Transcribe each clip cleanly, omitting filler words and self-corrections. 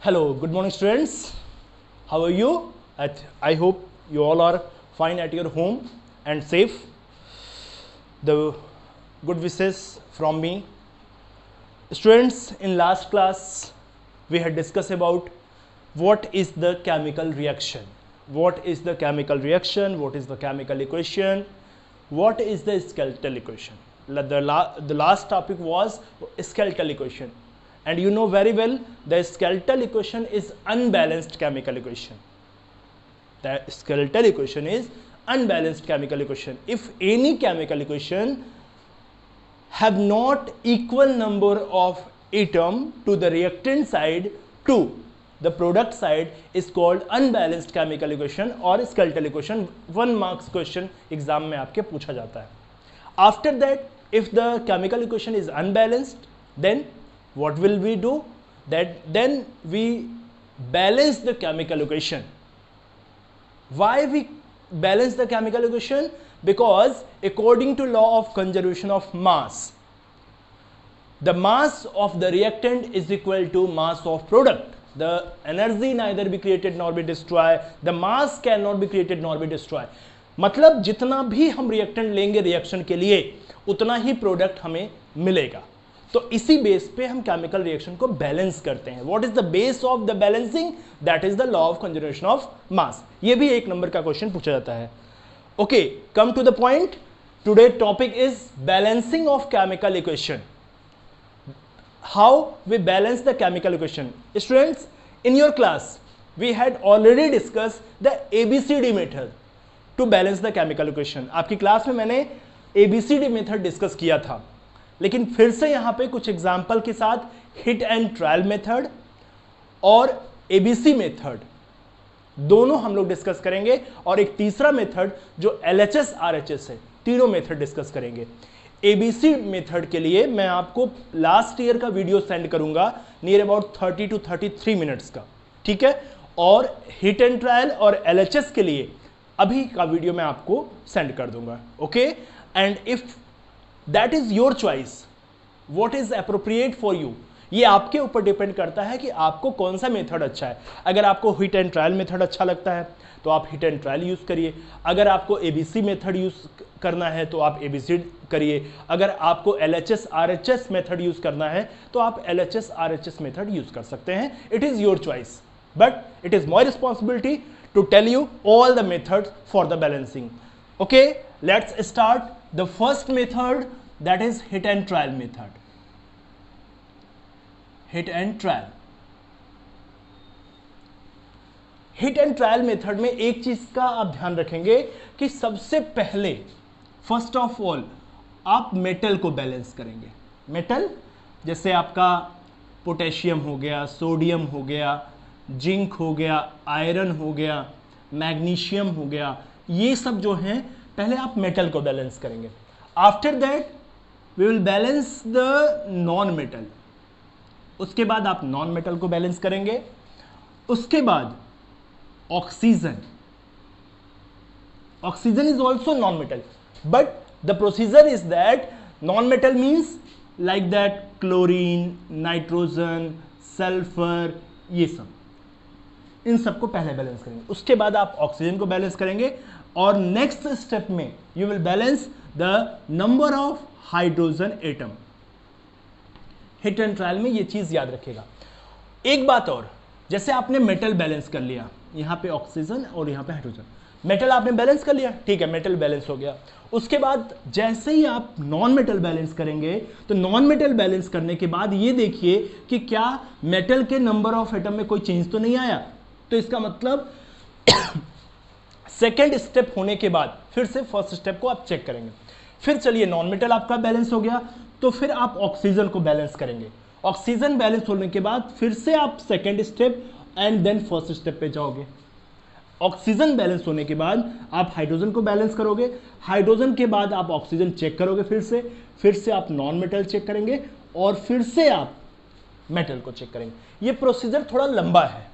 Hello, good morning students. How are you? I hope you all are fine at your home and safe. The good wishes from me. Students, in last class we had discussed about what is the chemical reaction. What is the chemical reaction? What is the chemical equation? What is the skeletal equation? The last topic was skeletal equation. And you know very well the skeletal equation is unbalanced chemical equation. The skeletal equation is unbalanced chemical equation. If any chemical equation have not equal number of atom to the reactant side to the product side is called unbalanced chemical equation or skeletal equation. 1 marks question exam में आपके पूछा जाता है. After that, if the chemical equation is unbalanced, then what will we do? Then we balance the chemical equation. Why we balance the chemical equation? Because according to law of conservation of mass, the mass of the reactant is equal to mass of product. The energy neither be created nor be destroyed. The mass cannot be created nor be destroyed. मतलब जितना भी हम reactant लेंगे reaction के लिए उतना ही product हमें मिलेगा. तो इसी बेस पे हम केमिकल रिएक्शन को बैलेंस करते हैं. What is the base of the balancing? That is the law of conservation of mass. ये भी 1 नंबर का क्वेश्चन पूछा जाता है. Okay, come to the point. Today topic is balancing of chemical equation. How we balance the chemical equation. Students, in your class we had already discussed the ABCD method to balance the chemical equation. आपकी class में मैंने ABCD method discuss किया था, लेकिन फिर से यहां पे कुछ एग्जांपल के साथ हिट एंड ट्रायल मेथड और ABC मेथड दोनों हम लोग डिस्कस करेंगे, और एक तीसरा मेथड जो LHS RHS है. तीनों मेथड डिस्कस करेंगे. ABC मेथड के लिए मैं आपको लास्ट ईयर का वीडियो सेंड करूंगा नियर अबाउट 30 to 33 मिनट्स का, ठीक है. और हिट एंड ट्रायल और LHS के लिए अभी का वीडियो मैं आपको सेंड कर दूंगा. Okay, and if that is your choice, what is appropriate for you, ये आपके ऊपर डिपेंड करता है कि आपको कौन सा मेथड अच्छा है. अगर आपको हिट एंड ट्रायल मेथड अच्छा लगता है तो आप हिट एंड ट्रायल यूज करिए. अगर आपको ABC मेथड यूज करना है तो आप ABC करिए. अगर आपको LHS RHS मेथड यूज करना है तो आप LHS RHS मेथड यूज कर सकते हैं. It is your choice, but it is my responsibility to tell you all the methods for the balancing. Okay, let's start the first method, that is hit and trial method. Hit and trial. Hit and trial method में एक चीज का आप ध्यान रखेंगे कि सबसे पहले फर्स्ट ऑफ ऑल आप मेटल को बैलेंस करेंगे. मेटल जैसे आपका पोटेशियम हो गया, सोडियम हो गया, जिंक हो गया, आयरन हो गया, मैग्नीशियम हो गया, ये सब जो हैं पहले आप मेटल को बैलेंस करेंगे. After that we will balance the non metal. उसके बाद आप नॉन मेटल को बैलेंस करेंगे. उसके बाद oxygen. Oxygen is also non metal, but the procedure is that non metal means like that chlorine, nitrogen, sulphur, ये सब, इन सबको पहले बैलेंस करेंगे. उसके बाद आप ऑक्सीजन को बैलेंस करेंगे, और नेक्स्ट स्टेप में you will balance the number of hydrogen atom. Hit and trial में ये चीज याद रखेगा. एक बात और, जैसे आपने मेटल बैलेंस कर लिया, यहां पे ऑक्सीजन और यहां पे हाइड्रोजन, मेटल आपने बैलेंस कर लिया, ठीक है, मेटल बैलेंस हो गया. उसके बाद जैसे ही आप नॉन मेटल बैलेंस करेंगे, तो नॉन मेटल बैलेंस करने के बाद ये देखिए कि क्या मेटल के नंबर ऑफ एटम में कोई चेंज तो नहीं आया. तो इसका मतलब सेकेंड स्टेप होने के बाद फिर से फर्स्ट स्टेप को आप चेक करेंगे. फिर चलिए, नॉन मेटल आपका बैलेंस हो गया, तो फिर आप ऑक्सीजन को बैलेंस करेंगे. ऑक्सीजन बैलेंस होने के बाद फिर से आप second step and then first step पे जाओगे. ऑक्सीजन बैलेंस होने के बाद आप हाइड्रोजन को बैलेंस करोगे. हाइड्रोजन के बाद आप ऑक्सीजन चेक करोगे, फिर से आप नॉन मेटल चेक करेंगे, और फिर से आप मेटल को चेक करेंगे. ये प्रोसीजर थोड़ा लंबा है,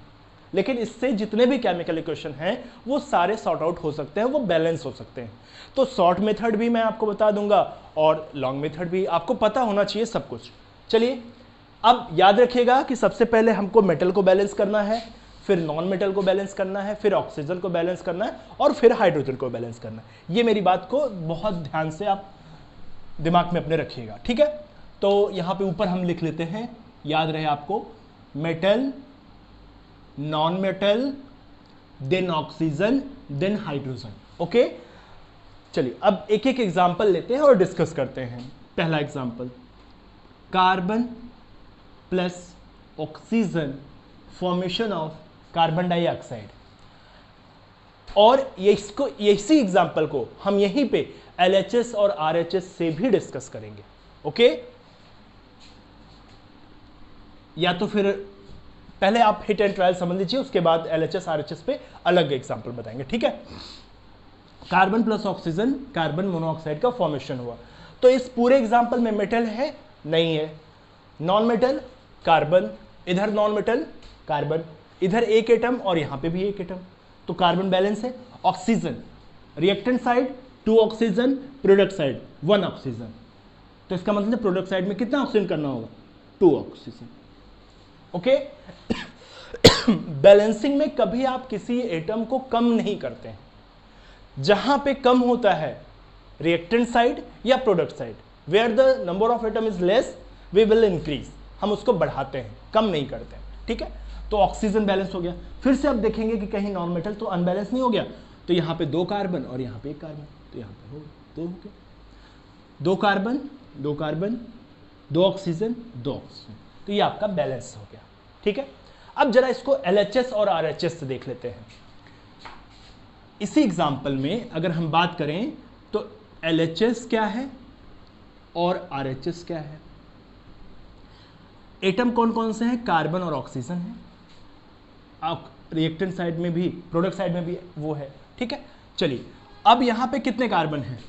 लेकिन इससे जितने भी केमिकल इक्वेशन हैं वो सारे सॉर्ट आउट हो सकते हैं, वो बैलेंस हो सकते हैं. तो शॉर्ट मेथड भी मैं आपको बता दूंगा और लॉन्ग मेथड भी आपको पता होना चाहिए सब कुछ. चलिए अब याद रखिएगा कि सबसे पहले हमको मेटल को बैलेंस करना है, फिर नॉन मेटल को बैलेंस करना है, फिर ऑक्सीजन को बैलेंस करना है और फिर हाइड्रोजन को बैलेंस करना है। ये मेरी बात को बहुत ध्यान से आप दिमाग में अपने रखिएगा, ठीक है। तो यहां पे ऊपर हम लिख लेते हैं, याद रहे आपको, metal, non metal, then oxygen, then hydrogen. Okay, चलिए अब एक एक एग्जांपल लेते हैं और डिस्कस करते हैं। पहला example, carbon plus oxygen, formation of carbon dioxide. और इसी एग्जांपल को हम यहीं पे LHS और RHS से भी डिस्कस करेंगे। ओके, या तो फिर पहले आप हिट एंड ट्रायल समझ लीजिए, उसके बाद LHS RHS पे अलग एग्जांपल बताएंगे, ठीक है। Carbon plus oxygen, carbon monoxide का फॉर्मेशन हुआ। तो इस पूरे एग्जांपल में मेटल है? नहीं है। नॉन मेटल कार्बन, इधर नॉन मेटल कार्बन, इधर एक एटम और यहां पे भी एक एटम, तो कार्बन बैलेंस है। Oxygen, reactant side 2 oxygen, product side 1 oxygen, तो इसका मतलब प्रोडक्ट साइड में कितना ऑक्सीजन करना होगा? 2 ऑक्सीजन। ओके, बैलेंसिंग में कभी आप किसी एटम को कम नहीं करते हैं। जहां पे कम होता है रिएक्टेंट साइड या product side, where the number of atom is less we will increase, हम उसको बढ़ाते हैं, कम नहीं करते हैं, ठीक है। तो ऑक्सीजन बैलेंस हो गया। फिर से अब देखेंगे कि कहीं नॉन मेटल तो अनबैलेंस नहीं हो गया, तो यहां पे 2 कार्बन और यहां पे 1 कार्बन, तो यहां पे हो 2 हो गया, 2 कार्बन 2 कार्बन, 2 ऑक्सीजन 2 ऑक्सीजन, तो ये आपका बैलेंस हो गया, ठीक है। अब जरा इसको LHS और RHS से देख लेते हैं। इसी एग्जाम्पल में अगर हम बात करें तो LHS क्या है और RHS क्या है। एटम कौन कौन से हैं? कार्बन और ऑक्सीजन है। रिएक्टेंट साइड में भी, प्रोडक्ट साइड में भी वो है, ठीक है। चलिए अब यहां पे कितने कार्बन हैं?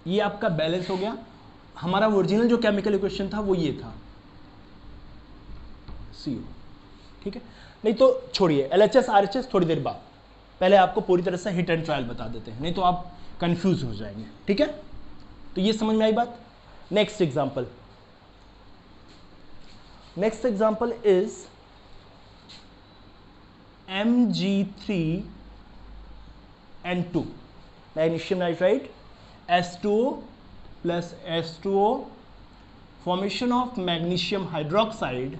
ये आपका बैलेंस हो गया। हमारा ओरिजिनल जो केमिकल इक्वेशन था वो ये था, CO, ठीक है। नहीं तो छोड़िए, LHS RHS थोड़ी देर बाद, पहले आपको पूरी तरह से हिट एंड ट्रायल बता देते हैं, नहीं तो आप कंफ्यूज हो जाएंगे, ठीक है। तो ये समझ में आई बात। Next example, next example is Mg3N2, magnesium nitride, H2O plus H2O, formation of magnesium hydroxide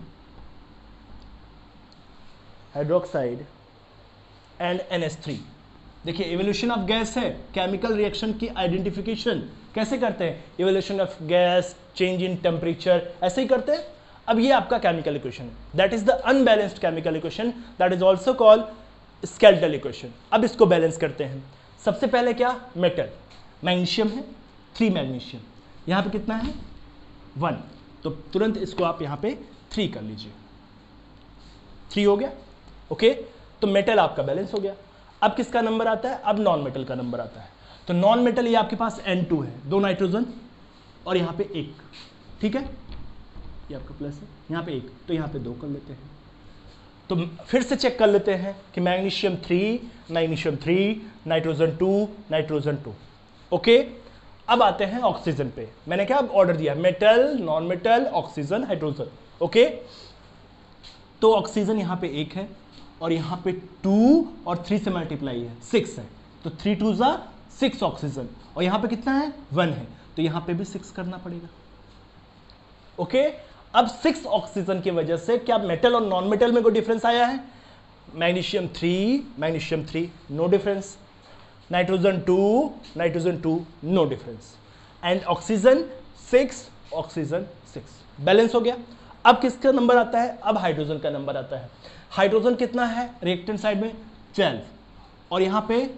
and NH3। देखिए इवोल्यूशन ऑफ गैस है, केमिकल रिएक्शन की आइडेंटिफिकेशन कैसे करते हैं? Evolution of gas, change in temperature, ऐसे ही करते हैं। अब ये आपका केमिकल इक्वेशन है, that is the unbalanced chemical equation, that is also called skeletal equation. अब इसको बैलेंस करते हैं। सबसे पहले क्या? मेटल, मैग्नीशियम है, 3 मैग्नीशियम, यहां पे कितना है? 1, तो तुरंत इसको आप यहां पे 3 कर लीजिए, 3 हो गया। ओके, तो मेटल आपका बैलेंस हो गया। अब किसका नंबर आता है? अब नॉन मेटल का नंबर आता है। तो नॉन मेटल ये आपके पास N2 है, 2 नाइट्रोजन और यहां पे 1, ठीक है, ये आपका प्लस है, यहां पे 1, तो यहां पे 2 कर लेते हैं। तो फिर से चेक कर लेते हैं कि मैग्नीशियम 3, नाइट्रोजन 2, नाइट्रोजन 2। ओके, अब आते हैं ऑक्सीजन पे। मैंने क्या ऑर्डर दिया? Metal, non metal, oxygen, hydrogen. Okay, तो ऑक्सीजन यहां पे 1 है और यहां पे 2 और 3 से मल्टीप्लाई है, 6 है, तो 3 2 जा 6 ऑक्सीजन, और यहां पे कितना है? 1 है, तो यहां पे भी 6 करना पड़ेगा। ओके, अब 6 ऑक्सीजन की वजह से क्या मेटल और नॉन मेटल में कोई डिफरेंस आया है? Magnesium 3, no difference. Nitrogen 2, no difference. And oxygen 6, oxygen 6, balance हो गया। अब किसका नंबर आता है? अब हाइड्रोजन का नंबर आता है। हाइड्रोजन कितना है रिएक्टेंट साइड में? 12, और यहां पे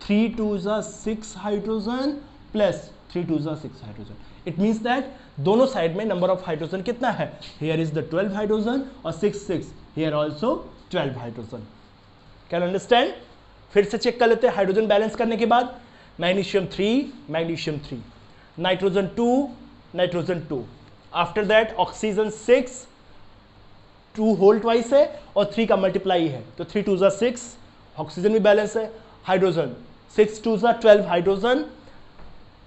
3 2 जा 6 हाइड्रोजन प्लस 3 2 जा 6 हाइड्रोजन। इट मीन्स दैट दोनों साइड में नंबर ऑफ हाइड्रोजन कितना है? हियर इज द 12 हाइड्रोजन और 6 here also 12 hydrogen. Can understand? फिर से चेक कर लेते हैं हाइड्रोजन बैलेंस करने के बाद। Magnesium 3, nitrogen 2, after that oxygen 6, 2 whole twice है और 3 का मल्टीप्लाई है, तो 3 2 जा 6, ऑक्सीजन भी बैलेंस है। हाइड्रोजन 6 2 जा 12 हाइड्रोजन,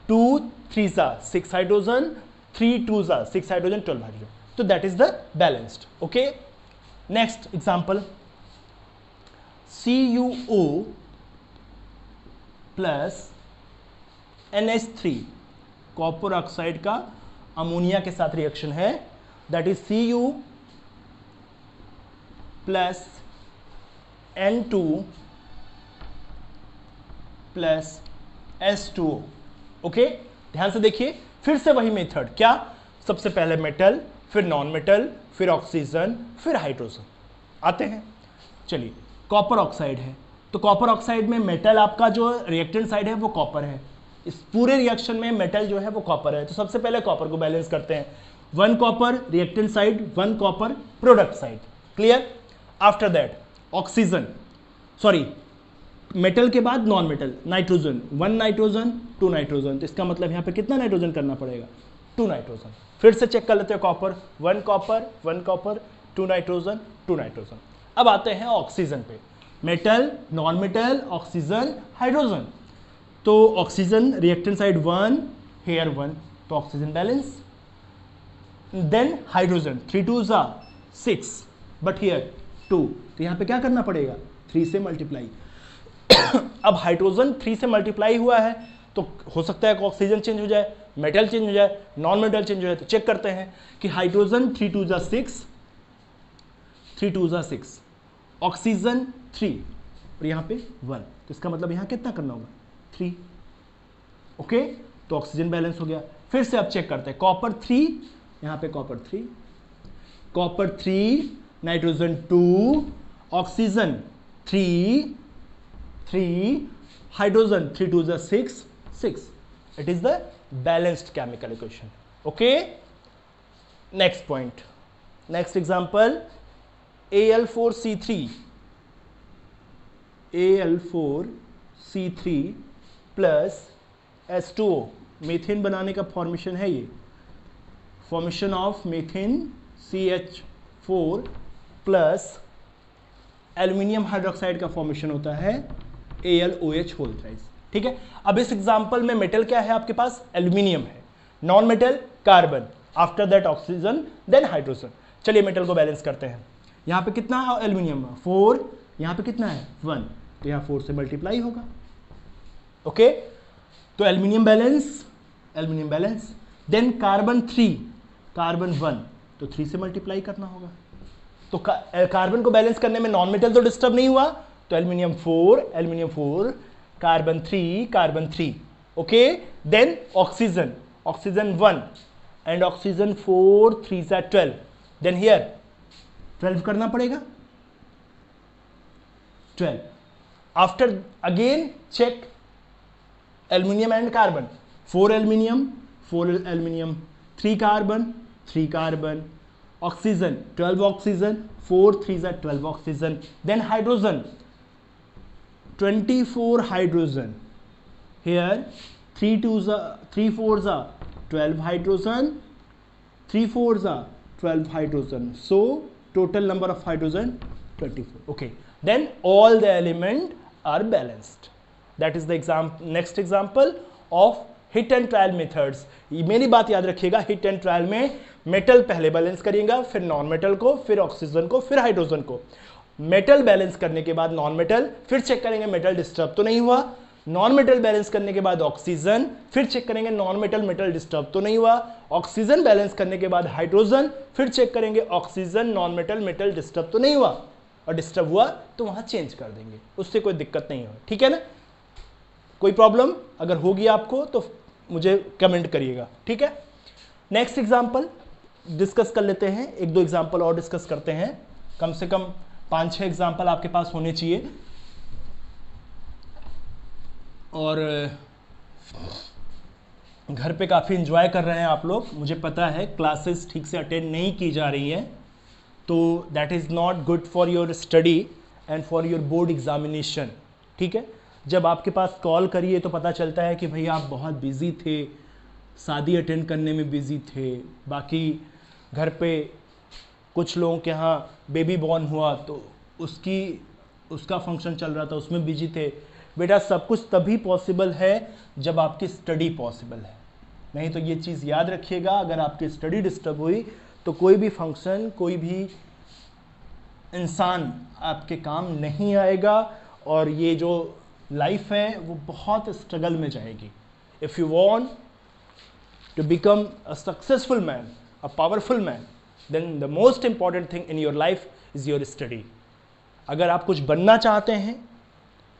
2 3 जा 6 hydrogen, 3 2s are 6 hydrogen 12 hydrogen, तो that is the balanced. Okay, next example, CuO plus NH3 copper oxide का अमोनिया के साथ रिएक्शन है, that is Cu plus N2 plus S2O. Okay, ध्यान से देखिए, फिर से वही मेथड, क्या, सबसे पहले मेटल, फिर नॉन मेटल, फिर ऑक्सीजन, फिर हाइड्रोजन. आते हैं, चलिए, कॉपर ऑक्साइड है, तो कॉपर ऑक्साइड में मेटल आपका जो रिएक्टेंट साइड है वो कॉपर है, इस पूरे रिएक्शन में मेटल जो है वो कॉपर है, तो सबसे पहले कॉपर को बैलेंस करते हैं. 1 copper reactant side, 1 copper product side. Clear? After that oxygen, sorry, metal के बाद non metal, nitrogen, 1 nitrogen 2 nitrogen, तो इसका मतलब यहां पे कितना नाइट्रोजन करना पड़ेगा, 2 नाइट्रोजन. फिर से चेक कर लेते हैं, copper 1 copper 1 copper 2 nitrogen 2 nitrogen. अब आते हैं ऑक्सीजन पे, metal, non metal, oxygen, hydrogen. तो ऑक्सीजन रिएक्टेंट साइड 1, हेयर 1, तो oxygen balance. Then hydrogen, 3 2s are 6, but here 2, तो यहां पे क्या करना पड़ेगा, 3 से मल्टीप्लाई. अब हाइड्रोजन 3 से मल्टीप्लाई हुआ है, तो हो सकता है कि ऑक्सीजन चेंज हो जाए, मेटल चेंज हो जाए, नॉन मेटल चेंज हो जाए. तो चेक करते हैं कि hydrogen 3 2s are 6, 3 2s are 6, oxygen 3 और यहां पे 1, तो इसका मतलब यहां कितना करना होगा, 3. ओके, तो ऑक्सीजन बैलेंस हो गया. फिर से अब चेक करते हैं, कॉपर 3, यहां पे copper 3, copper 3, nitrogen 2, oxygen 3, hydrogen 3 2s are 6, 6. It is the balanced chemical equation. Okay, next point, next example, Al4C3 plus H2O, methane बनाने का फॉर्मेशन है ये, formation of methane CH4 plus aluminium hydroxide का formation होता है AlOH whole thrice. ठीक है, अब इस एग्जांपल में मेटल क्या है आपके पास, एल्यूमिनियम है, non metal carbon, after that oxygen, then hydrogen. चलिए मेटल को बैलेंस करते हैं. यहां पे कितना है एल्यूमिनियम, 4, यहां पे कितना है 1, तो यहां 4 से मल्टीप्लाई होगा. ओके, तो aluminium balance, then carbon 3, carbon 1, तो 3 से मल्टीप्लाई करना होगा. तो कार्बन को बैलेंस करने में नॉन मेटल तो डिस्टर्ब नहीं हुआ, तो aluminium 4, carbon 3. Okay, then oxygen 1 and oxygen 4 3s are 12, then here 12 करना पड़ेगा, 12. After again check aluminium and carbon, 4 aluminium 3 carbon, oxygen 12 oxygen, 4 3s are 12 oxygen, then hydrogen 24 hydrogen, here 3 4s are 12 hydrogen, 3 4s are 12 hydrogen, so total number of hydrogen 24. Okay, then all the element are balanced. That is the next example of hit and trial methods. मेरी बात याद रखिएगा, hit and trial में metal पहले balance करिएगा, फिर non metal को, फिर ऑक्सीजन को, फिर हाइड्रोजन को. मेटल बैलेंस करने के बाद नॉन मेटल, फिर चेक करेंगे मेटल डिस्टर्ब तो नहीं हुआ. नॉन मेटल बैलेंस करने के बाद ऑक्सीजन, फिर चेक करेंगे नॉन मेटल डिस्टर्ब तो नहीं हुआ. ऑक्सीजन बैलेंस करने के बाद हाइड्रोजन, फिर चेक करेंगे ऑक्सीजन नॉन मेटल डिस्टर्ब तो नहीं हुआ, और डिस्टर्ब हुआ तो वहां चेंज कर देंगे, उससे कोई दिक्कत नहीं हो. ठीक है ना, कोई प्रॉब्लम अगर होगी आपको तो मुझे कमेंट करिएगा. ठीक है, नेक्स्ट एग्जांपल डिस्कस कर लेते हैं, 1-2 एग्जांपल और डिस्कस करते हैं, कम से कम 5-6 एग्जांपल आपके पास होने चाहिए. और घर पे काफ़ी एंजॉय कर रहे हैं आप लोग, मुझे पता है क्लासेस ठीक से अटेंड नहीं की जा रही हैं, तो that is not good for your study and for your board examination. ठीक है, जब आपके पास कॉल करिए तो पता चलता है कि भैया आप बहुत बिज़ी थे, शादी अटेंड करने में बिज़ी थे, बाकी घर पे कुछ लोगों के यहाँ बेबी बॉर्न हुआ तो उसका फंक्शन चल रहा था, उसमें बिजी थे. बेटा सब कुछ तभी पॉसिबल है जब आपकी स्टडी पॉसिबल है. नहीं तो ये चीज़ याद रखिएगा, अगर आपकी स्टडी डिस्टर्ब हुई तो कोई भी फंक्शन, कोई भी इंसान आपके काम नहीं आएगा और ये जो लाइफ है वो बहुत स्ट्रगल में जाएगी. If you want to become a successful man, a powerful man, then the most important thing in your life is your study. अगर आप कुछ बनना चाहते हैं,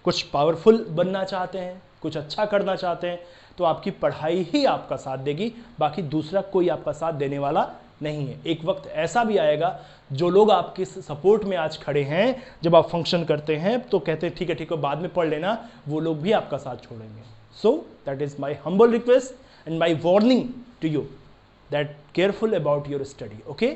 कुछ पावरफुल बनना चाहते हैं, कुछ अच्छा करना चाहते हैं, तो आपकी पढ़ाई ही आपका साथ देगी, बाकी दूसरा कोई आपका साथ देने वाला नहीं है. एक वक्त ऐसा भी आएगा जो लोग आपके सपोर्ट में आज खड़े हैं, जब आप फंक्शन करते हैं तो कहते हैं ठीक है बाद में पढ़ लेना, वो लोग भी आपका साथ छोड़ेंगे. So that is my humble request and my warning to you that careful about your study. Okay,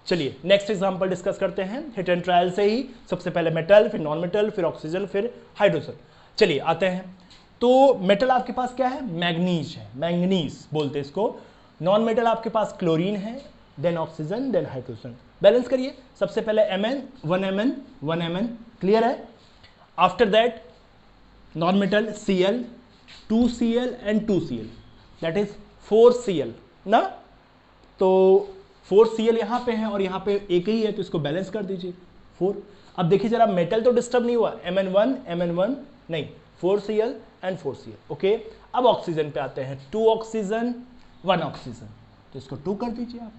चलिए नेक्स्ट एग्जांपल डिस्कस करते हैं. हिट एंड ट्रायल से ही सबसे पहले मेटल, फिर नॉन मेटल, फिर ऑक्सीजन, फिर हाइड्रोजन. चलिए आते हैं. तो मेटल आपके पास क्या है? मैग्नीज है, मैंगनीज बोलते हैं इसको. नॉन मेटल आपके पास क्लोरीन है, then oxygen, then hydrogen. Balance करिए. सबसे पहले Mn, 1 Mn, क्लियर है. After that non metal Cl, 2Cl and 2Cl, that is 4Cl ना. तो 4Cl यहाँ पे है और यहाँ पे एक ही है, तो इसको बैलेंस कर दीजिए 4. अब देखिए जरा, मेटल तो डिस्टर्ब नहीं हुआ, Mn1 नहीं, 4Cl एंड 4Cl. ओके, अब ऑक्सीजन पे आते हैं. 2 ऑक्सीजन 1 ऑक्सीजन, तो इसको 2 कर दीजिए आप.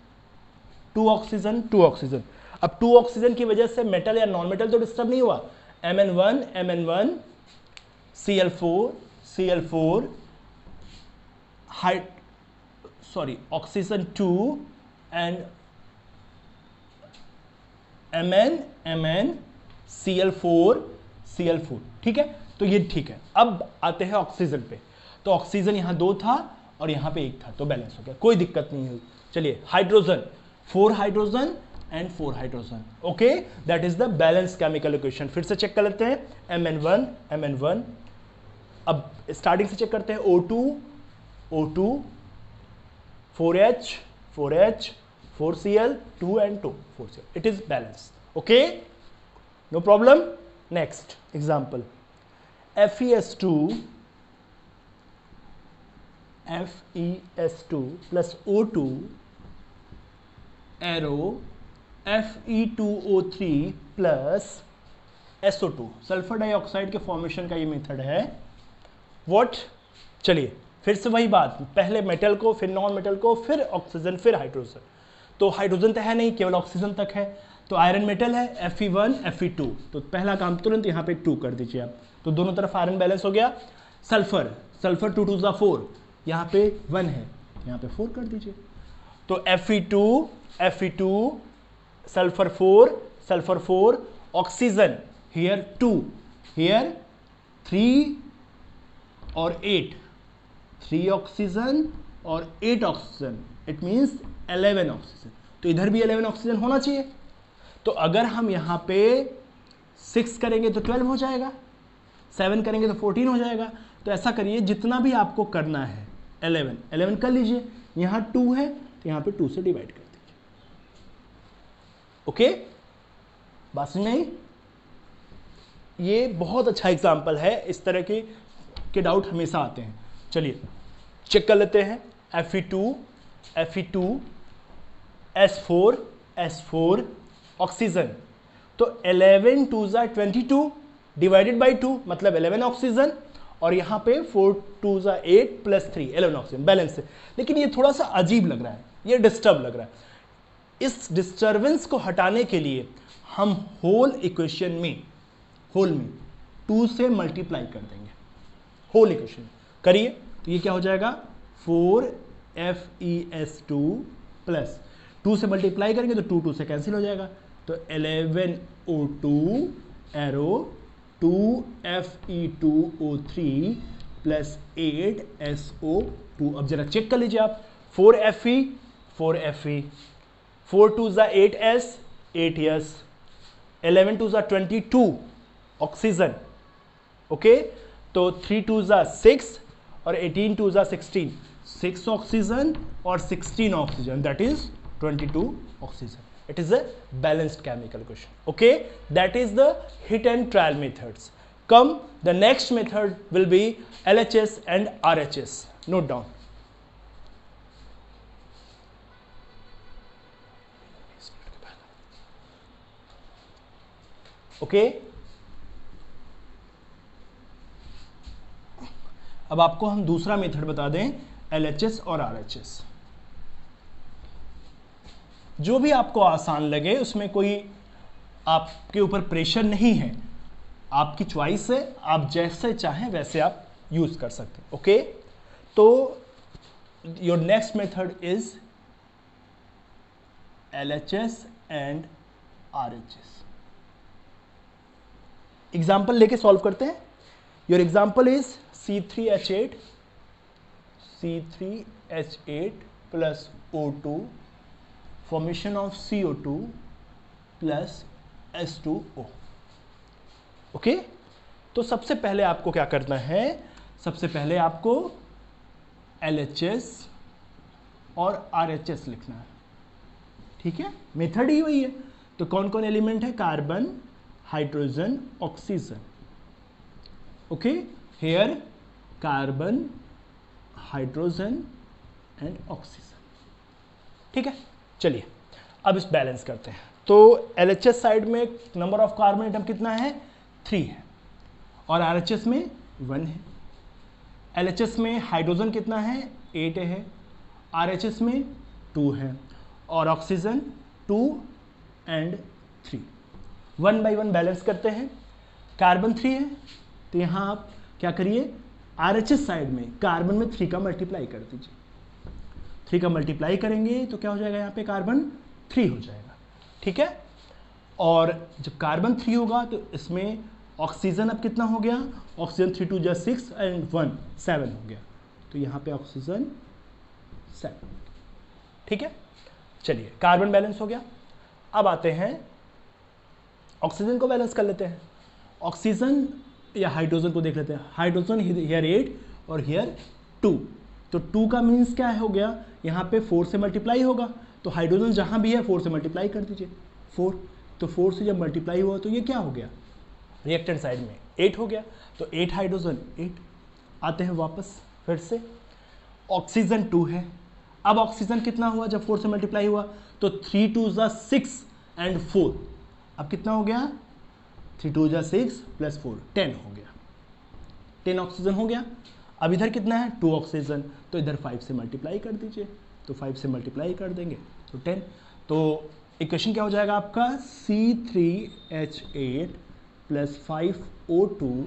2 ऑक्सीजन 2 ऑक्सीजन. अब 2 ऑक्सीजन की वजह से मेटल या नॉन मेटल तो डिस्टर्ब नहीं हुआ. Mn1 Cl4 oxygen 2 and Mn Cl4. ठीक है, तो ये ठीक है. अब आते हैं ऑक्सीजन पे. तो ऑक्सीजन यहाँ 2 था और यहाँ पे 1 था, तो बैलेंस हो गया, कोई दिक्कत नहीं हुई. चलिए hydrogen, 4 hydrogen and 4 hydrogen. Okay, that is the balance chemical equation. फिर से चेक कर लेते हैं. Mn1. अब स्टार्टिंग से चेक करते हैं. O2 4H 4Cl 2 and 2 4Cl. It is balanced. Okay, no problem. Next example, FeS2 plus O2 arrow Fe2O3 plus SO2. Sulphur dioxide के फॉर्मेशन का ये मेथड है. व्हाट? चलिए फिर से वही बात, पहले मेटल को, फिर नॉन मेटल को, फिर ऑक्सीजन, फिर हाइड्रोजन. तो हाइड्रोजन तो है नहीं, केवल ऑक्सीजन तक है. तो आयरन मेटल है Fe1 Fe2, तो पहला काम तुरंत यहाँ पे 2 कर दीजिए आप, तो दोनों तरफ आयरन बैलेंस हो गया. सल्फर 2 2 4, यहाँ पे 1 है, यहाँ पे 4 कर दीजिए. तो Fe2 sulphur 4, oxygen here 2, here 3 और 8, 3 ऑक्सीजन और 8 ऑक्सीजन, इट मीन्स 11 ऑक्सीजन. तो इधर भी 11 ऑक्सीजन होना चाहिए. तो अगर हम यहाँ पे 6 करेंगे तो 12 हो जाएगा, 7 करेंगे तो 14 हो जाएगा. तो ऐसा करिए, जितना भी आपको करना है 11 कर लीजिए. यहाँ 2 है तो यहाँ पे 2 से डिवाइड कर दीजिए. ओके, बात समझ में आई? ये बहुत अच्छा एग्जाम्पल है. इस तरह के डाउट हमेशा आते हैं. चलिए चेक कर लेते हैं. Fe2 S4 oxygen. तो 11 2 22 डिवाइडेड बाई 2, मतलब 11 ऑक्सीजन, और यहाँ पे 4 2 8 प्लस 3 11 ऑक्सीजन, बैलेंस है. लेकिन ये थोड़ा सा अजीब लग रहा है, ये डिस्टर्ब लग रहा है. इस डिस्टर्बेंस को हटाने के लिए हम होल इक्वेशन में 2 से मल्टीप्लाई कर देंगे. होल इक्वेशन करिए, तो ये क्या हो जाएगा? 4FeS2 प्लस 2 से मल्टीप्लाई करेंगे तो 2 से कैंसिल हो जाएगा. तो 11O2 arrow 2Fe2O3 plus 8SO2. अब जरा चेक कर लीजिए आप. 4Fe 4 2 8S 8S, 11 2 22 oxygen. Okay, तो 3 2 6 और 18 2 16, 6 ऑक्सीजन और 16 oxygen, that is 22 oxygen. It is a balanced chemical equation. Okay, that is the hit and trial methods. The next method will be LHS and RHS. Note down. Okay. अब आपको हम दूसरा method बता दें, LHS और RHS। जो भी आपको आसान लगे, उसमें कोई आपके ऊपर प्रेशर नहीं है, आपकी चॉइस है, आप जैसे चाहें वैसे आप यूज कर सकते हैं। ओके, तो your next method is LHS and RHS। Example लेके सॉल्व करते हैं। Your example is C3H8 plus O2 formation of CO2 plus H2O। Okay, तो सबसे पहले आपको क्या करना है, सबसे पहले आपको LHS और RHS लिखना है। ठीक है, मेथड ही वही है। तो कौन कौन एलिमेंट है, carbon, hydrogen, oxygen. Okay, here carbon, hydrogen and oxygen. ठीक है, चलिए अब इस बैलेंस करते हैं। तो LHS साइड में नंबर ऑफ कार्बन एटम कितना है, 3 है, और RHS में 1 है। LHS में हाइड्रोजन कितना है, 8 है, RHS में 2 है, और ऑक्सीजन 2 एंड 3। 1 बाई 1 बैलेंस करते हैं। कार्बन 3 है, तो यहाँ आप क्या करिए, RHS साइड में कार्बन में 3 का मल्टीप्लाई कर दीजिए। 3 का मल्टीप्लाई करेंगे तो क्या हो जाएगा, यहाँ पे कार्बन 3 हो जाएगा। ठीक है, और जब कार्बन 3 होगा तो इसमें ऑक्सीजन अब कितना हो गया, ऑक्सीजन 3 2 6 एंड 1 7 हो गया, तो यहाँ पे ऑक्सीजन 7। ठीक है, चलिए कार्बन बैलेंस हो गया। अब आते हैं ऑक्सीजन को बैलेंस कर लेते हैं। ऑक्सीजन या हाइड्रोजन को देख लेते हैं। हाइड्रोजन हियर 8 और हियर 2, तो 2 का मीन्स क्या हो गया, यहाँ पे 4 से मल्टीप्लाई होगा, तो हाइड्रोजन जहाँ भी है 4 से मल्टीप्लाई कर दीजिए। 4, तो 4 से जब मल्टीप्लाई हुआ तो ये क्या हो गया, रिएक्टेंट साइड में 8 हो गया, तो 8 हाइड्रोजन 8। आते हैं वापस फिर से, ऑक्सीजन 2 है। अब ऑक्सीजन कितना हुआ जब 4 से मल्टीप्लाई हुआ, तो 3 2 6 एंड 4, अब कितना हो गया, 3 2 6 प्लस 4 10 हो गया, 10 ऑक्सीजन हो गया। अब इधर कितना है, 2 ऑक्सीजन, तो इधर 5 से मल्टीप्लाई कर दीजिए, तो 5 से मल्टीप्लाई कर देंगे तो 10। तो इक्वेशन क्या हो जाएगा आपका, C3H8 plus 5O2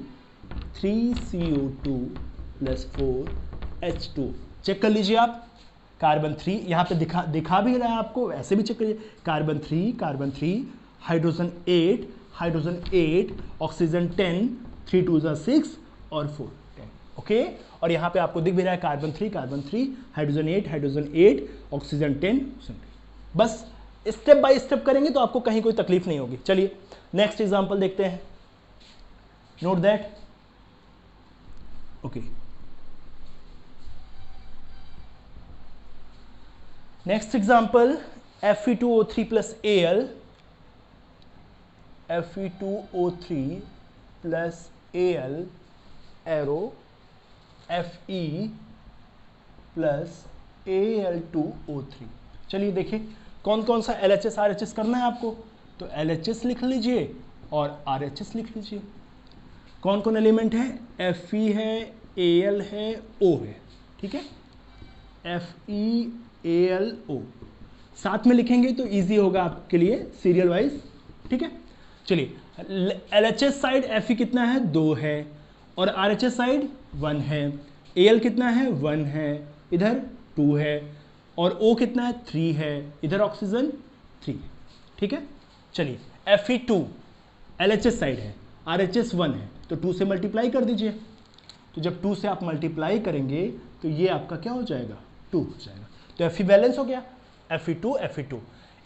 3CO2 plus 4H2। Check कर लीजिए आप, कार्बन 3 यहाँ पे दिखा भी रहा है आपको, ऐसे भी चेक करिए, कार्बन 3, हाइड्रोजन 8, ऑक्सीजन 10, 3 2 6 और 4 10। ओके, और यहाँ पे आपको दिख भी रहा है कार्बन 3, हाइड्रोजन 8, ऑक्सीजन 10। बस स्टेप बाय स्टेप करेंगे तो आपको कहीं कोई तकलीफ नहीं होगी। चलिए नेक्स्ट एग्जांपल देखते हैं, note that. Okay, next example Fe2O3 plus Al, Fe2O3 plus Al arrow Fe plus Al2O3। चलिए देखिए कौन कौन सा LHS RHS करना है आपको, तो LHS लिख लीजिए और RHS लिख लीजिए। कौन कौन एलिमेंट है, Fe है, Al है, O है। ठीक है, FeAlO साथ में लिखेंगे तो इजी होगा आपके लिए सीरियल वाइज। ठीक है, चलिए LHS साइड Fe कितना है, 2 है, और RHS साइड 1 है। Al कितना है, 1 है, इधर 2 है, और O कितना है, 3 है, इधर ऑक्सीजन 3। ठीक है, चलिए Fe2 LHS साइड है, RHS 1 है, तो 2 से मल्टीप्लाई कर दीजिए। तो जब 2 से आप मल्टीप्लाई करेंगे तो ये आपका क्या हो जाएगा, 2 हो जाएगा। तो Fe बैलेंस हो गया, Fe2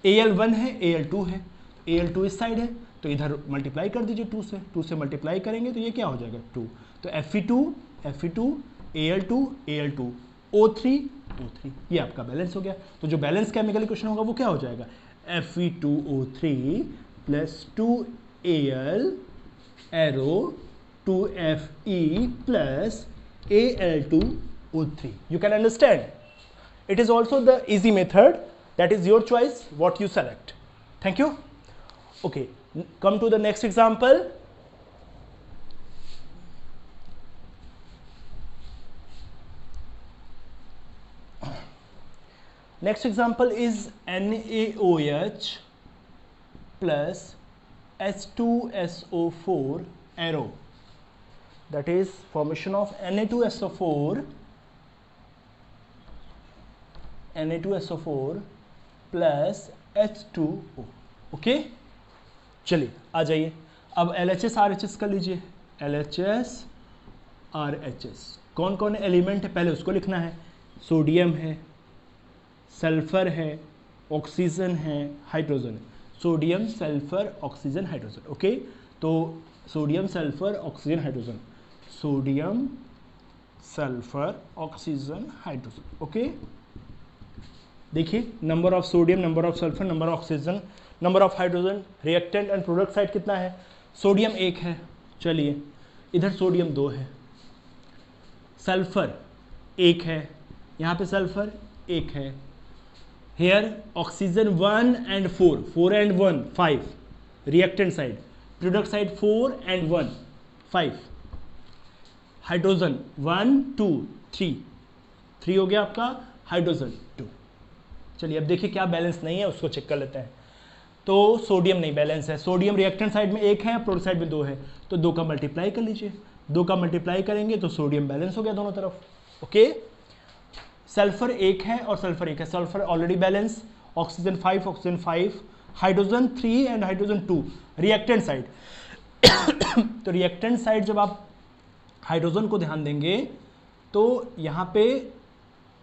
Al 1 है, Al 2 है, Al 2 इस साइड है, तो इधर मल्टीप्लाई कर दीजिए 2 से मल्टीप्लाई करेंगे तो ये क्या हो जाएगा, 2। तो Fe2 Al 2 O3 ये आपका बैलेंस हो गया। तो जो बैलेंस केमिकल इक्वेशन होगा वो क्या हो जाएगा, Fe2O3 plus 2Al arrow 2Fe plus Al2O3। You can understand. It is also the easy method. That is your choice, what you select. Thank you. Okay, come to the next example. Next example is NaOH plus H2SO4 arrow. That is formation of Na2SO4 plus H2O. Okay, चलिए आ जाइए, अब LHS RHS कर लीजिए। LHS RHS कौन कौन element है पहले उसको लिखना है। सोडियम है, सल्फर है, ऑक्सीजन है, हाइड्रोजन है। Sodium sulphur oxygen hydrogen. Okay, तो sodium sulphur oxygen hydrogen, sodium sulphur oxygen hydrogen. Okay, देखिए number of sodium, number of sulphur, number of oxygen, number of hydrogen, reactant and product side कितना है। Sodium 1 है, चलिए इधर sodium 2 है, sulphur 1 है, यहाँ पे सल्फर 1 है, here oxygen 1 and 4, 4 and 1 5, reactant side, product side 4 and 1 5, hydrogen 1 2 3 हो गया आपका हाइड्रोजन 2। चलिए अब देखिए क्या बैलेंस नहीं है उसको चेक कर लेते हैं। तो सोडियम नहीं बैलेंस है, सोडियम रिएक्टेंट साइड में 1 है, प्रोडक्ट साइड में 2 है, तो 2 का मल्टीप्लाई कर लीजिए। 2 का मल्टीप्लाई करेंगे तो सोडियम बैलेंस हो गया दोनों तरफ। ओके, सल्फर 1 है और सल्फर 1 है, sulphur already balance, oxygen 5, hydrogen 3 and hydrogen 2 reactant side. तो रिएक्टेंट साइड जब आप हाइड्रोजन को ध्यान देंगे तो यहाँ पे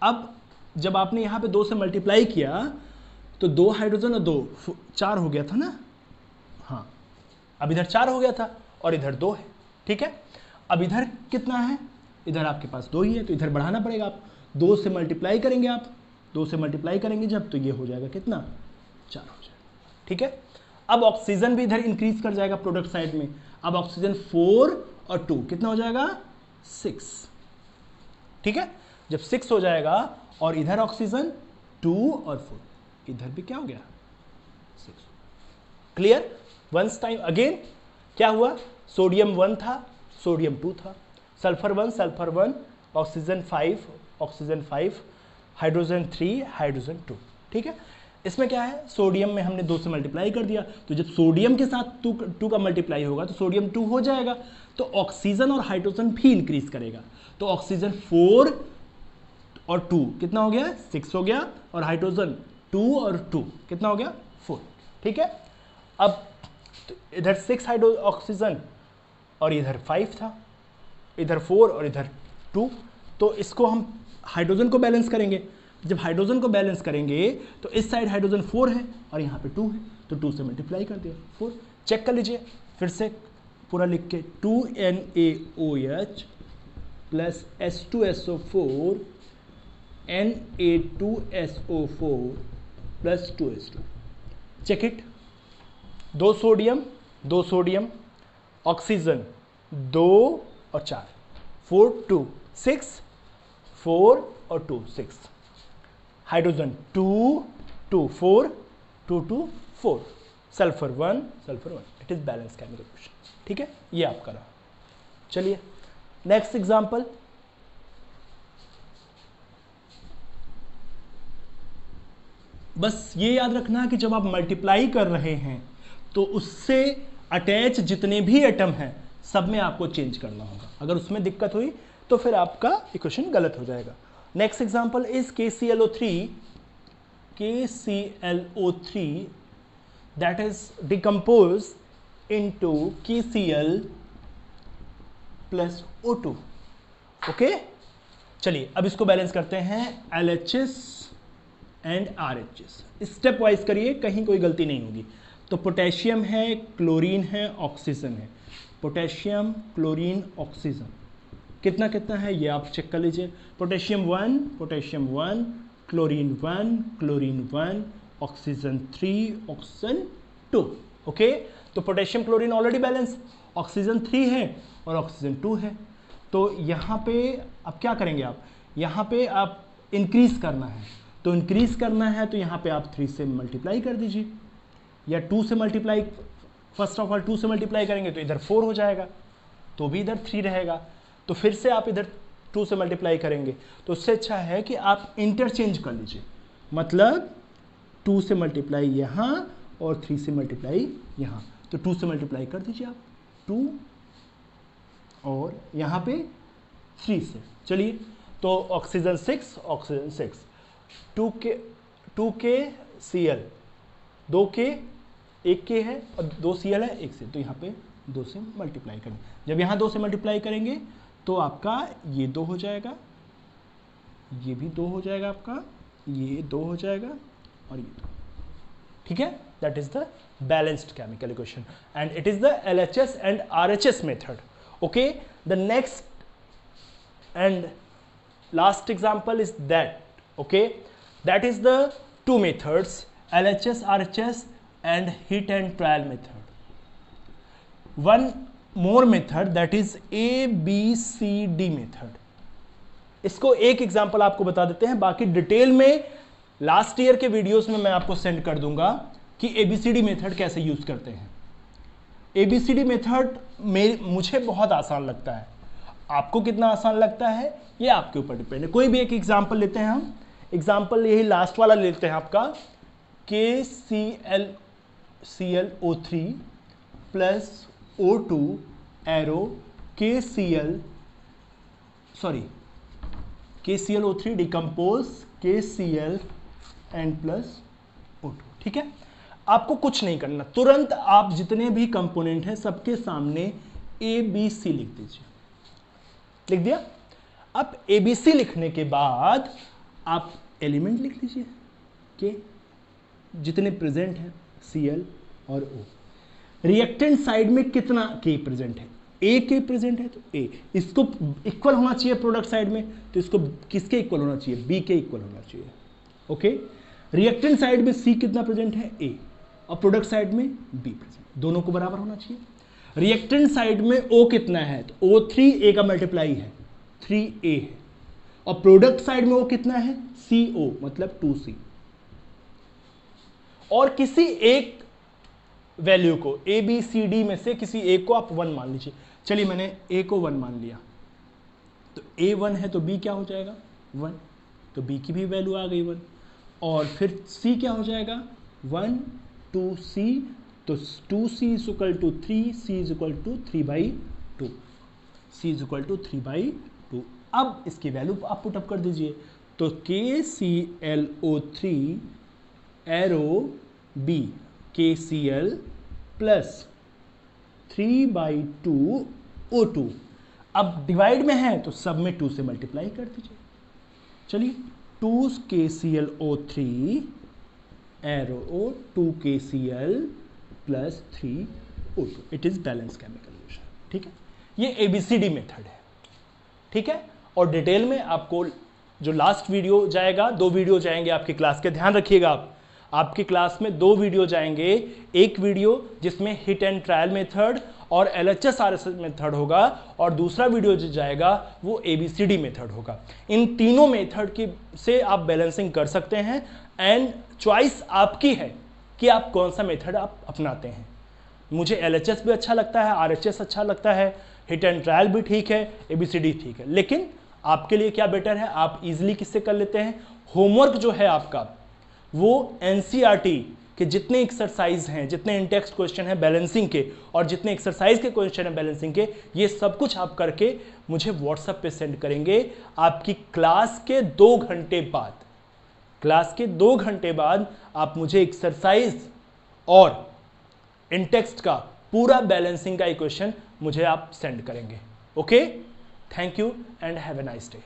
अब जब आपने यहाँ पे 2 से मल्टीप्लाई किया तो 2 हाइड्रोजन और 2 4 हो गया था ना। हाँ, अब इधर 4 हो गया था और इधर 2 है, ठीक है। अब इधर कितना है, इधर आपके पास 2 ही है, तो इधर बढ़ाना पड़ेगा। आप 2 से मल्टीप्लाई करेंगे, आप 2 से मल्टीप्लाई करेंगे जब, तो ये हो जाएगा कितना 4 हो जाएगा, ठीक है। अब ऑक्सीजन भी इधर इंक्रीज कर जाएगा प्रोडक्ट साइड में। अब ऑक्सीजन 4 और 2 कितना हो जाएगा 6, ठीक है। जब 6 हो जाएगा और इधर ऑक्सीजन 2 और 4, इधर भी क्या हो गया 6। क्लियर, वंस टाइम अगेन क्या हुआ, सोडियम 1 था, सोडियम 2 था, सल्फर 1, ऑक्सीजन 5, हाइड्रोजन 3, हाइड्रोजन 2, ठीक है। इसमें क्या है, सोडियम में हमने 2 से मल्टीप्लाई कर दिया, तो जब सोडियम के साथ 2 का मल्टीप्लाई होगा तो सोडियम 2 हो जाएगा, तो ऑक्सीजन और हाइड्रोजन भी इंक्रीज करेगा। तो ऑक्सीजन 4 और 2 कितना हो गया 6 हो गया, और हाइड्रोजन 2 और 2 कितना हो गया 4, ठीक है। अब तो इधर 6 हाइड्रो ऑक्सीजन और इधर 5 था, इधर 4 और इधर 2, तो इसको हम हाइड्रोजन को बैलेंस करेंगे। जब हाइड्रोजन को बैलेंस करेंगे तो इस साइड हाइड्रोजन 4 है और यहाँ पे 2 है, तो 2 से मल्टीप्लाई कर दिया 4। चेक कर लीजिए फिर से पूरा लिख के, 2NaOH plus H2SO4 Na2SO4 plus 2H2। Check it, 2 sodium, oxygen 2 और 4, 4 2 6, 4 और 2 6, hydrogen 2 2 4, 2 2 4, sulphur 1, it is balance chemical equation, ठीक है। ये आपका रहा। चलिए नेक्स्ट एग्जांपल, बस ये याद रखना कि जब आप मल्टीप्लाई कर रहे हैं तो उससे अटैच जितने भी एटम हैं सब में आपको चेंज करना होगा। अगर उसमें दिक्कत हुई तो फिर आपका इक्वेशन गलत हो जाएगा। Next example is KClO3 that is decomposed into KCl plus O2। Okay, चलिए अब इसको बैलेंस करते हैं LHS and RHS। Step wise करिए, कहीं कोई गलती नहीं होगी। तो पोटेशियम है, क्लोरीन है, ऑक्सीजन है, पोटेशियम क्लोरीन ऑक्सीजन कितना कितना है ये आप चेक कर लीजिए। Potassium 1, chlorine 1, oxygen 3, oxygen 2। Okay, तो potassium chlorine already balance, oxygen 3 है और ऑक्सीजन 2 है। तो यहाँ पे अब क्या करेंगे आप, यहाँ पे आप इंक्रीज करना है, तो इंक्रीज करना है तो यहाँ पे आप 3 से मल्टीप्लाई कर दीजिए। या 2 से मल्टीप्लाई, फर्स्ट ऑफ ऑल 2 से मल्टीप्लाई करेंगे तो इधर 4 हो जाएगा, तो भी इधर 3 रहेगा, तो फिर से आप इधर 2 से मल्टीप्लाई करेंगे, तो उससे अच्छा है कि आप इंटरचेंज कर लीजिए, मतलब 2 से मल्टीप्लाई यहाँ और 3 से मल्टीप्लाई यहाँ, तो 2 से मल्टीप्लाई कर दीजिए आप, 2 और यहाँ पे 3 से। चलिए, तो ऑक्सीजन 6, ऑक्सीजन 6, 2 के Cl, 2 के 1 के है और 2 Cl है 1 से, तो यहाँ पे 2 से मल्टीप्लाई करेंगे। जब यहाँ 2 से मल्टीप्लाई करेंगे तो आपका ये 2 हो जाएगा, ये भी 2 हो जाएगा, आपका ये 2 हो जाएगा और ये 2, ठीक है। That is the balanced chemical equation and it is the LHS and RHS method. Okay, the next and last example is that, okay, that is the two methods, LHS RHS and heat and trial method. One more method, that is ABCD method. इसको एक example आपको बता देते हैं, बाकी detail में last year के videos में मैं आपको सेंड कर दूंगा कि ABCD मेथड कैसे यूज करते हैं। ABCD मेथड मुझे बहुत आसान लगता है, आपको कितना आसान लगता है ये आपके ऊपर डिपेंड है। कोई भी एक एग्जांपल लेते हैं हम, एग्जांपल यही लास्ट वाला लेते हैं आपका, KClO3 plus O2 arrow KClO3 decompose KCl and plus O2, ठीक है। आपको कुछ नहीं करना, तुरंत आप जितने भी कंपोनेंट हैं सबके सामने ABC लिख दीजिए, लिख दिया। अब ABC लिखने के बाद आप एलिमेंट लिख लीजिए के जितने प्रेजेंट हैं Cl और O। रिएक्टेंट साइड में कितना K प्रेजेंट है, A के प्रेजेंट है तो A, इसको इक्वल होना चाहिए प्रोडक्ट साइड में, तो इसको किसके इक्वल होना चाहिए, B के इक्वल होना चाहिए। ओके, रिएक्टेंट साइड में C कितना प्रेजेंट है, A, और प्रोडक्ट साइड में B प्रेजेंट, दोनों को बराबर होना चाहिए। रिएक्टेंट साइड में O कितना है, तो O3 A का मल्टीप्लाई है 3A है, और प्रोडक्ट साइड में O कितना है, CO, मतलब 2C। और किसी एक वैल्यू को ABCD में से किसी एक को आप 1 मान लीजिए। चलिए मैंने A को 1 मान लिया, तो A 1 है तो B क्या हो जाएगा 1, तो B की भी वैल्यू आ गई 1, और फिर C क्या हो जाएगा 1 2C, तो 2C is equal to 3, C is equal to 3/2, C is equal to 3/2। अब इसकी वैल्यू आप पुटअप कर दीजिए, तो KClO3 arrow B KCl plus 3/2 O2। अब डिवाइड में है तो सब में 2 से मल्टीप्लाई कर दीजिए। चलिए 2 KClO3 arrow 2 KCl plus 3 O2, it is balance chemical reaction, ठीक है। ये ABCD मेथड है, ठीक है। और डिटेल में आपको जो लास्ट वीडियो जाएगा, 2 वीडियो जाएंगे आपकी क्लास के, ध्यान रखिएगा आप, आपकी क्लास में 2 वीडियो जाएंगे, एक वीडियो जिसमें हिट एंड ट्रायल मेथड और LHS RHS मेथड होगा, और दूसरा वीडियो जो जाएगा वो ABCD मेथड होगा। इन तीनों मेथड की से आप बैलेंसिंग कर सकते हैं, एंड चॉइस आपकी है कि आप कौन सा मेथड आप अपनाते हैं। मुझे LHS भी अच्छा लगता है, RHS अच्छा लगता है, हिट एंड ट्रायल भी ठीक है, ABCD ठीक है, लेकिन आपके लिए क्या बेटर है, आप इजीली किससे कर लेते हैं। होमवर्क जो है आपका वो NCERT के जितने एक्सरसाइज हैं, जितने इंटेक्स्ट क्वेश्चन हैं बैलेंसिंग के, और जितने एक्सरसाइज के क्वेश्चन हैं बैलेंसिंग के, ये सब कुछ आप करके मुझे व्हाट्सएप पे सेंड करेंगे। आपकी क्लास के 2 घंटे बाद, क्लास के 2 घंटे बाद आप मुझे एक्सरसाइज और इंटेक्स्ट का पूरा बैलेंसिंग का इक्वेशन मुझे आप सेंड करेंगे। Okay, thank you and have a nice day.